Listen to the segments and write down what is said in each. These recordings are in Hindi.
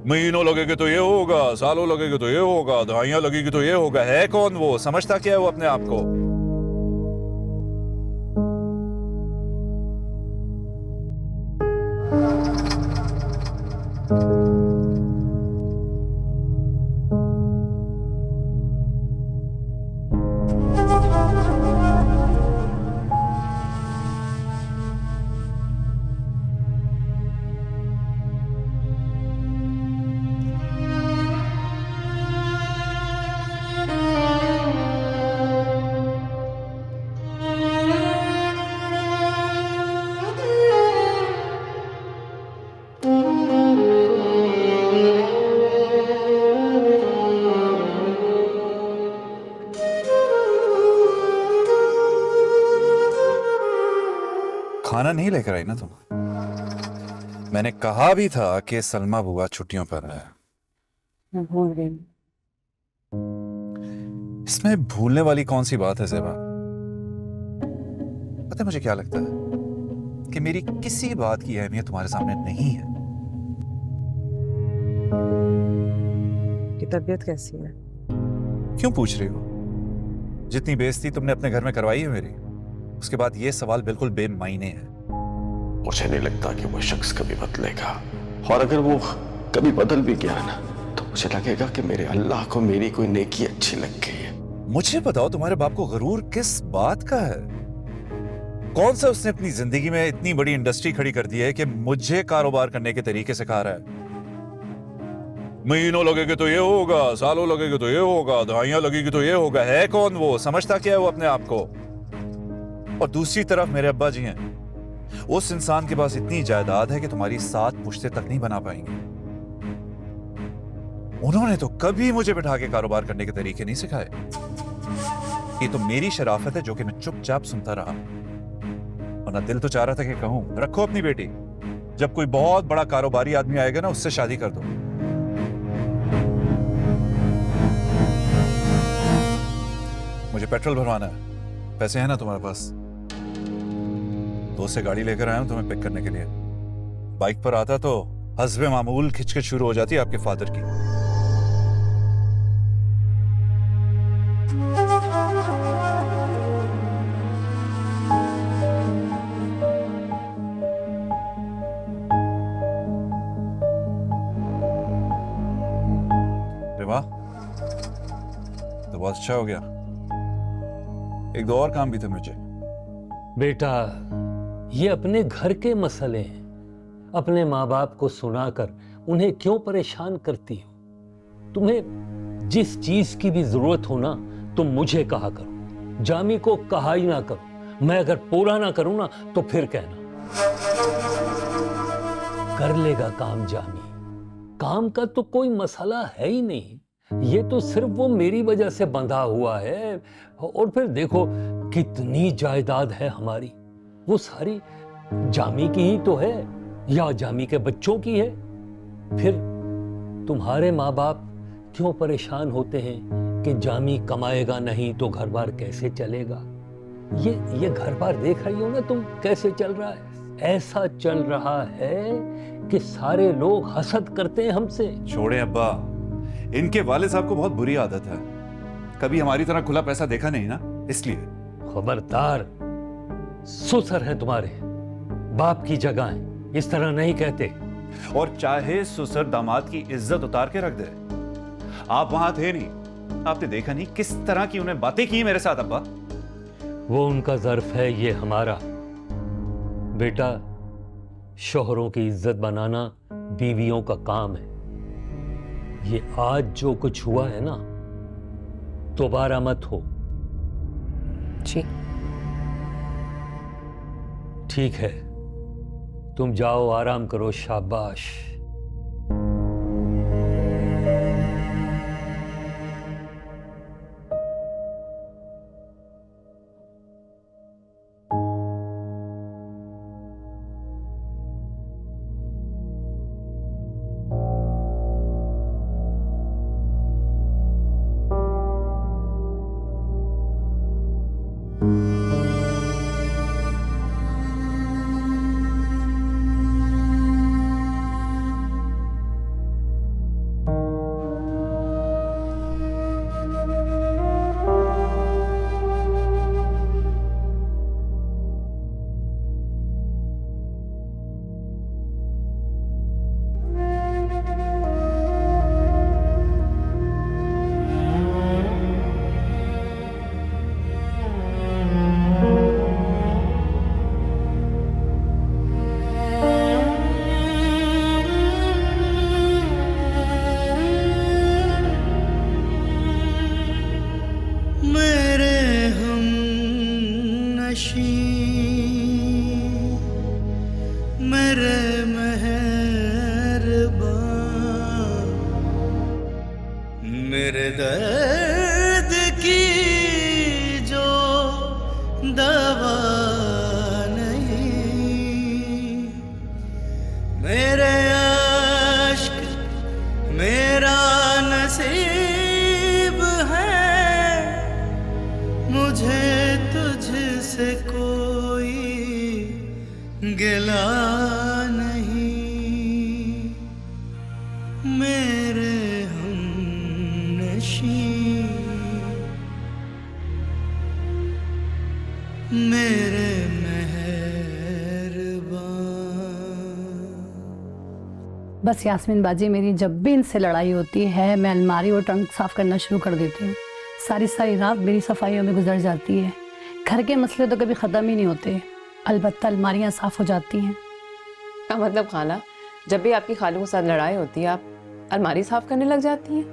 महीनों लगेंगे तो ये होगा, सालों लगेंगे तो ये होगा, दवाइयां लगेगी तो ये होगा। है कौन वो? समझता क्या है वो अपने आप को? खाना नहीं लेकर आई ना तुम? मैंने कहा भी था कि सलमा बुआ छुट्टियों पर है। मैं भूल गई। इसमें भूलने वाली कौन सी बात है ज़ेबा? पता है मुझे क्या लगता है? कि मेरी किसी बात की अहमियत तुम्हारे सामने नहीं है। की तबीयत कैसी है? क्यों पूछ रही हो? जितनी बेइज्जती तुमने अपने घर में करवाई है मेरी, उसके बाद ये सवाल बिल्कुल बेमायने है। मुझे नहीं लगता कि वो शख्स कभी बदलेगा, और अगर वो कभी बदल भी गया ना, तो मुझे लगेगा कि मेरे अल्लाह को मेरी कोई नेकी अच्छी लग गई है। मुझे बताओ, तुम्हारे बाप को गरूर किस बात का है? कौन सा उसने अपनी जिंदगी में इतनी बड़ी इंडस्ट्री खड़ी कर दी है कि मुझे कारोबार करने के तरीके सिखा रहा है? महीनों लगेंगे तो ये होगा, सालों लगेंगे तो ये होगा, दवाइयां लगेगी तो ये होगा। है कौन वो? समझता क्या है वो अपने आप को? और दूसरी तरफ मेरे अब्बा जी हैं। उस इंसान के पास इतनी जायदाद है कि तुम्हारी 7 पुश्तें तक नहीं बना पाएंगे। उन्होंने तो कभी मुझे बिठा के कारोबार करने के तरीके नहीं सिखाए। ये तो मेरी शराफत है जो कि मैं चुपचाप सुनता रहा। और ना दिल तो चाह रहा था कि कहूं, रखो अपनी बेटी, जब कोई बहुत बड़ा कारोबारी आदमी आएगा ना, उससे शादी कर दो। मुझे पेट्रोल भरवाना है। पैसे हैं ना तुम्हारे पास? दोस्त से गाड़ी लेकर आया हूं तुम्हें पिक करने के लिए। बाइक पर आता तो हस्बे मामूल खिचखिच शुरू हो जाती आपके फादर की। अरे वाह, तो बहुत अच्छा हो गया। एक दो और काम भी थे मुझे। बेटा, ये अपने घर के मसले हैं। अपने माँ बाप को सुनाकर उन्हें क्यों परेशान करती हो? तुम्हें जिस चीज की भी जरूरत हो ना, तुम मुझे कहा करो, जामी को कहा ही ना करो। मैं अगर पूरा ना करूं ना, तो फिर कहना। कर लेगा काम जामी। काम का तो कोई मसला है ही नहीं। ये तो सिर्फ वो मेरी वजह से बंधा हुआ है। और फिर देखो कितनी जायदाद है हमारी, वो सारी जामी की ही तो है, या जामी के बच्चों की है। फिर तुम्हारे माँ बाप क्यों परेशान होते हैं कि जामी कमाएगा नहीं तो घर बार कैसे चलेगा? ये घर बार देख रही हो ना तुम, कैसे चल रहा है? ऐसा चल रहा है कि सारे लोग हसद करते हैं हमसे। छोड़े अब्बा, इनके वाले साहब को बहुत बुरी आदत है। कभी हमारी तरह खुला पैसा देखा नहीं ना, इसलिए। खबरदार, ससुर हैं तुम्हारे, बाप की जगह है, इस तरह नहीं कहते। और चाहे ससुर दामाद की इज्जत उतार के रख दे, आप वहां थे नहीं, आपने देखा नहीं किस तरह की उन्हें बातें की मेरे साथ अब्बा। वो उनका ज़र्फ है, ये हमारा। बेटा, शोहरों की इज्जत बनाना बीवियों का काम है। ये आज जो कुछ हुआ है ना, दोबारा मत हो। जी ठीक है, तुम जाओ, आराम करो, शाबाश। मेरे दर्द की जो दवा नहीं, मेरे आश्क मेरा नसीब है, मुझे तुझसे कोई गिला नहीं, मेरे हमनशी, मेरे मेहरबान। बस यास्मीन बाजी, मेरी जब भी इनसे लड़ाई होती है मैं अलमारी और ट्रंक साफ करना शुरू कर देती हूँ। सारी सारी रात मेरी सफाइयों में गुजर जाती है। घर के मसले तो कभी ख़त्म ही नहीं होते, अलबत्ता अलमारियाँ साफ हो जाती हैं। क्या मतलब खाला, जब भी आपकी खालू के साथ लड़ाई होती है आप अलमारी साफ करने लग जाती हैं?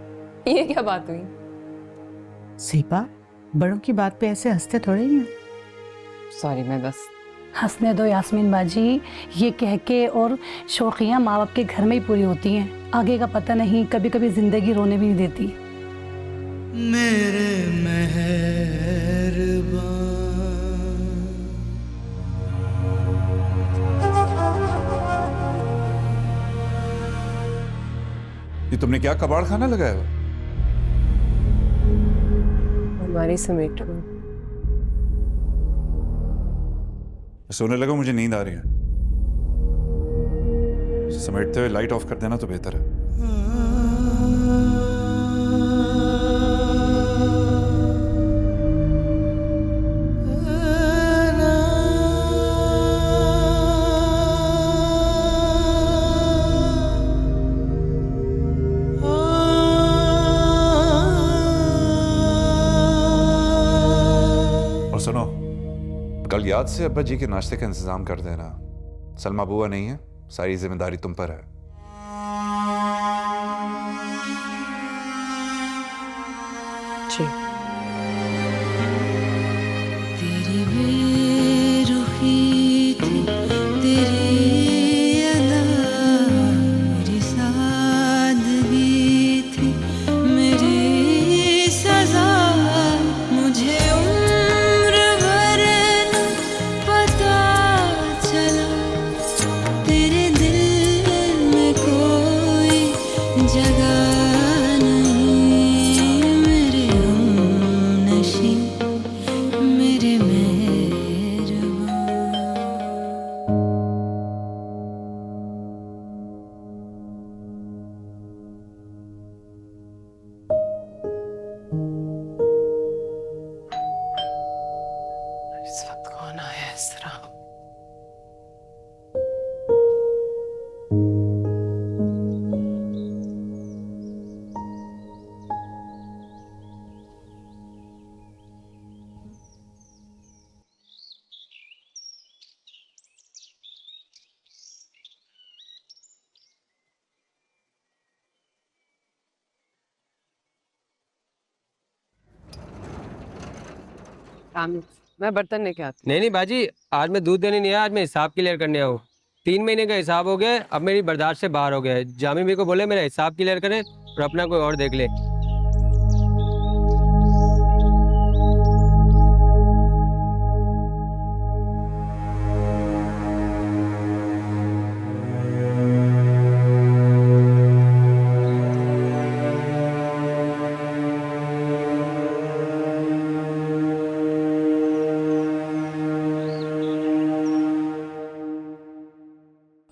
ये क्या बात हुई? सीपा, बड़ों की बात पे ऐसे हंसते थोड़े ही हैं। सॉरी, मैं बस। हंसने दो यास्मीन बाजी, ये कह के और शौकियाँ माँ बाप के घर में ही पूरी होती हैं, आगे का पता नहीं, कभी कभी जिंदगी रोने भी नहीं देती। मेरे मेहरबान। ये तुमने क्या कबाड़ खाना लगाया हुआ? हमारी समेट लो। सोने लगा, मुझे नींद आ रही है। समेटते हुए लाइट ऑफ कर देना तो बेहतर है। और सुनो, कल याद से अब्बा जी के नाश्ते का इंतजाम कर देना। सलमा बुआ नहीं है, सारी जिम्मेदारी तुम पर है। जी। तेरी बेरुखी थी, तेरी अदा मेरी सादगी थी, मेरी सजा मुझे उम्र भर न पता चला, तेरे दिल में कोई जगह नहीं, मेरे हमनशी, मेरे मेहरबान। इस वक्त कौन आया इस तरह? मैं बर्तन लेके आती नहीं बाजी, आज मैं दूध देने नहीं आया, आज मैं हिसाब क्लियर करने आया हूँ। 3 महीने का हिसाब हो गया, अब मेरी बर्दाश्त से बाहर हो गया है। जामी भी को बोले मेरा हिसाब क्लियर करे और अपना कोई और देख ले।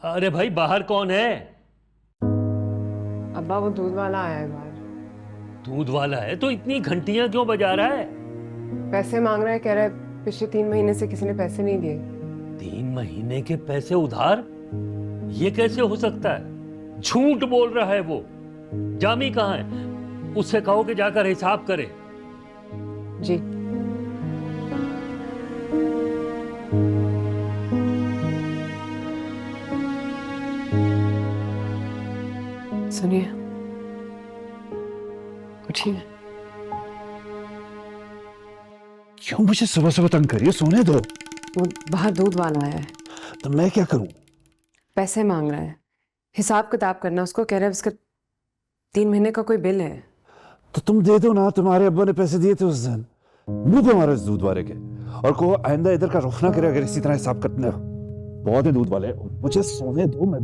अरे भाई, बाहर कौन है? अब्बा, वो दूध वाला आया है बाहर। दूध वाला है तो इतनी घंटियां क्यों बजा रहा है? पैसे मांग रहा है, कह रहा है पिछले 3 महीने से किसी ने पैसे नहीं दिए। 3 महीने के पैसे उधार? ये कैसे हो सकता है? झूठ बोल रहा है वो। जामी कहाँ है? उससे कहो कि जाकर हिसाब करे। जी। सुनिए, उठिए। क्यों मुझे सुबह सुबह तंग करिए? सोने दो। वो बाहर दूध वाला आया है। तो मैं क्या करूं? पैसे मांग रहा है, हिसाब किताब करना उसको, कह रहा है उसका 3 महीने का कोई बिल है। तो तुम दे दो ना, तुम्हारे अब्बा ने पैसे दिए थे उस दिन। मुंह पे मारो इस दूध वाले के, और को आइंदा इधर का रुख ना करे अगर इसी तरह हिसाब करते। बहुत है दूध वाले, मुझे सोने दो। मैं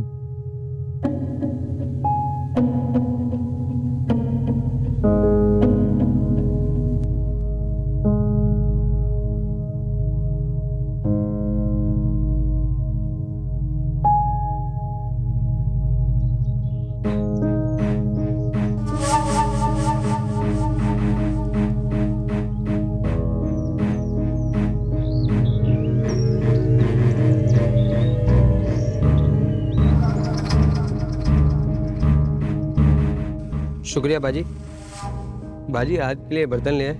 शुक्रिया बाजी। बाजी आज के लिए बर्तन ले आए।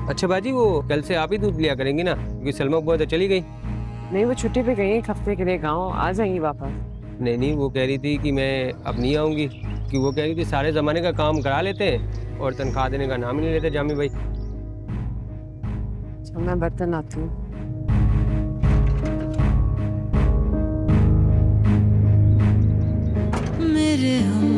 अच्छा बाजी, वो कल से आप ही दूध लिया करेंगी ना, क्योंकि सलमा बुआ तो चली गई। नहीं, वो छुट्टी पे गई 1 हफ्ते के लिए गाँव, आ जाएंगी वापस। नहीं, वो कह रही थी कि मैं अब नहीं आऊँगी, कि वो कह रही थी सारे ज़माने का काम करा लेते हैं और तनख्वाह देने का नाम ही नहीं लेते जामी भाई। अच्छा, मैं बर्तन आती हूँ। मेरे हम